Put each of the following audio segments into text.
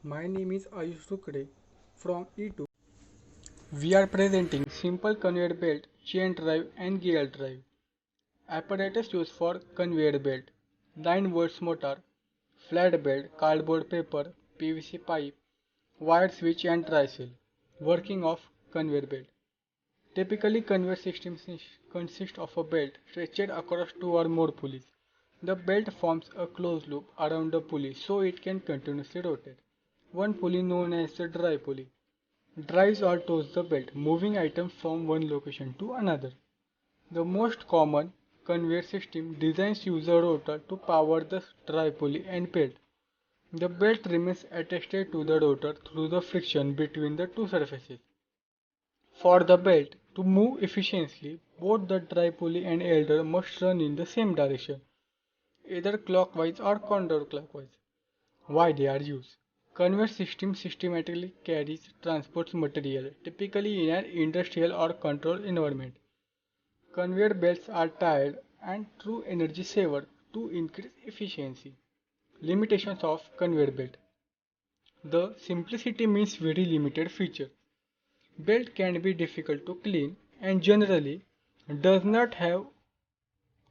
My name is Ayush Sukre from E2. We are presenting simple conveyor belt, chain drive and gear drive. Apparatus used for conveyor belt: 9 volts motor, flat bed, cardboard paper, PVC pipe, wire switch and tristle. Working of conveyor belt. Typically conveyor systems consist of a belt stretched across two or more pulleys. The belt forms a closed loop around the pulley so it can continuously rotate. One pulley known as the drive pulley drives or tows the belt, moving items from one location to another. The most common conveyor system designs use a rotor to power the drive pulley and belt. The belt remains attached to the rotor through the friction between the two surfaces. For the belt to move efficiently, both the drive pulley and elder must run in the same direction, either clockwise or counterclockwise. Why they are used? Conveyor system systematically carries transports material, typically in an industrial or controlled environment. Conveyor belts are tied and true energy saver to increase efficiency. Limitations of conveyor belt. The simplicity means very limited feature. Belt can be difficult to clean and generally does not have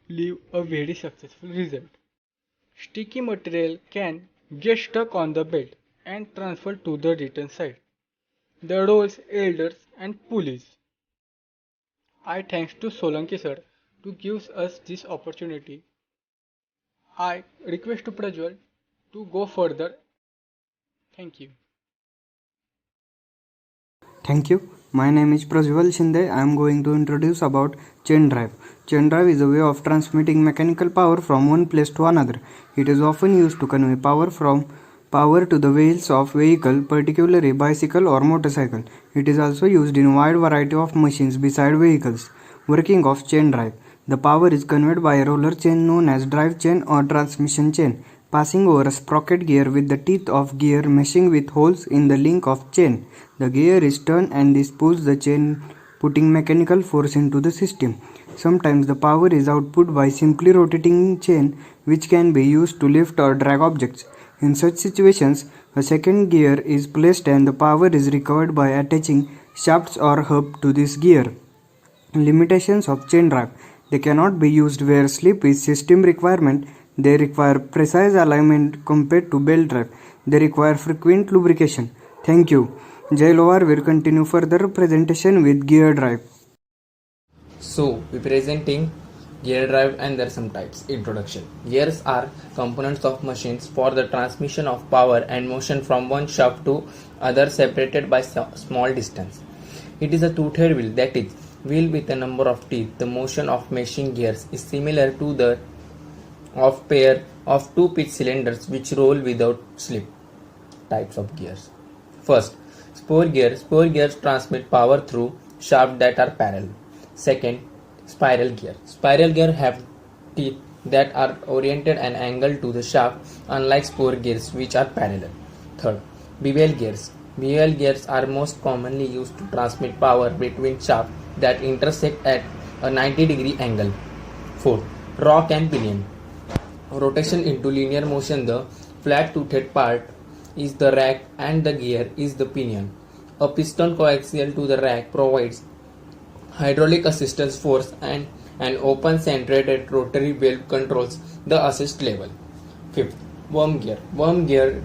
leave a very successful result. Sticky material can get stuck on the belt and transfer to the return side. The roles, elders and pulleys. I thanks to Solanki sir to give us this opportunity. I request to Prajwal to go further. Thank you. Thank you. My name is Prajwal Shinde. I am going to introduce about chain drive. Chain drive is a way of transmitting mechanical power from one place to another. It is often used to convey power to the wheels of vehicle, particularly bicycle or motorcycle. It is also used in a wide variety of machines beside vehicles. Working of chain drive. The power is conveyed by a roller chain known as drive chain or transmission chain, passing over a sprocket gear with the teeth of gear meshing with holes in the link of chain. The gear is turned and this pulls the chain, putting mechanical force into the system. Sometimes the power is output by simply rotating chain, which can be used to lift or drag objects. In such situations, a second gear is placed and the power is recovered by attaching shafts or hub to this gear. Limitations of chain drive. They cannot be used where slip is system requirement. They require precise alignment compared to belt drive. They require frequent lubrication. Thank you. Jay Lovar will continue further presentation with gear drive. So, we presenting gear drive and there are some types. Introduction. Gears are components of machines for the transmission of power and motion from one shaft to other separated by small distance. It is a two-thread wheel, that is, wheel with a number of teeth. The motion of meshing gears is similar to the of pair of two pitch cylinders which roll without slip. Types of gears. First, spur gear. Spur gears transmit power through shafts that are parallel. Second, spiral gear. Spiral gear have teeth that are oriented and angled to the shaft, unlike spur gears which are parallel. Third, bevel gears. Bevel gears are most commonly used to transmit power between shafts that intersect at a 90-degree angle. Fourth, rock and pinion. Rotation into linear motion. The flat-toothed part is the rack and the gear is the pinion. A piston coaxial to the rack provides hydraulic assistance force and an open-centered rotary valve controls the assist level. Fifth, worm gear. Worm gear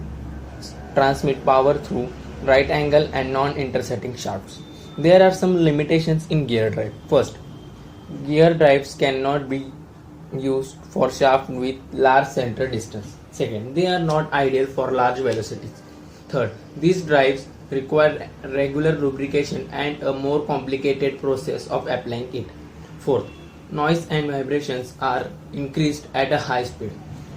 transmit power through right angle and non-intersecting shafts. There are some limitations in gear drive. First, gear drives cannot be used for shaft with large center distance. Second, they are not ideal for large velocities. Third, these drives require regular lubrication and a more complicated process of applying it. Fourth, noise and vibrations are increased at a high speed.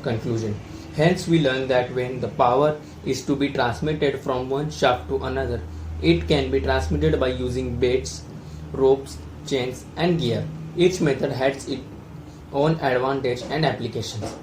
Conclusion. Hence, we learn that when the power is to be transmitted from one shaft to another, it can be transmitted by using belts, ropes, chains, and gear. Each method has its own advantage and applications.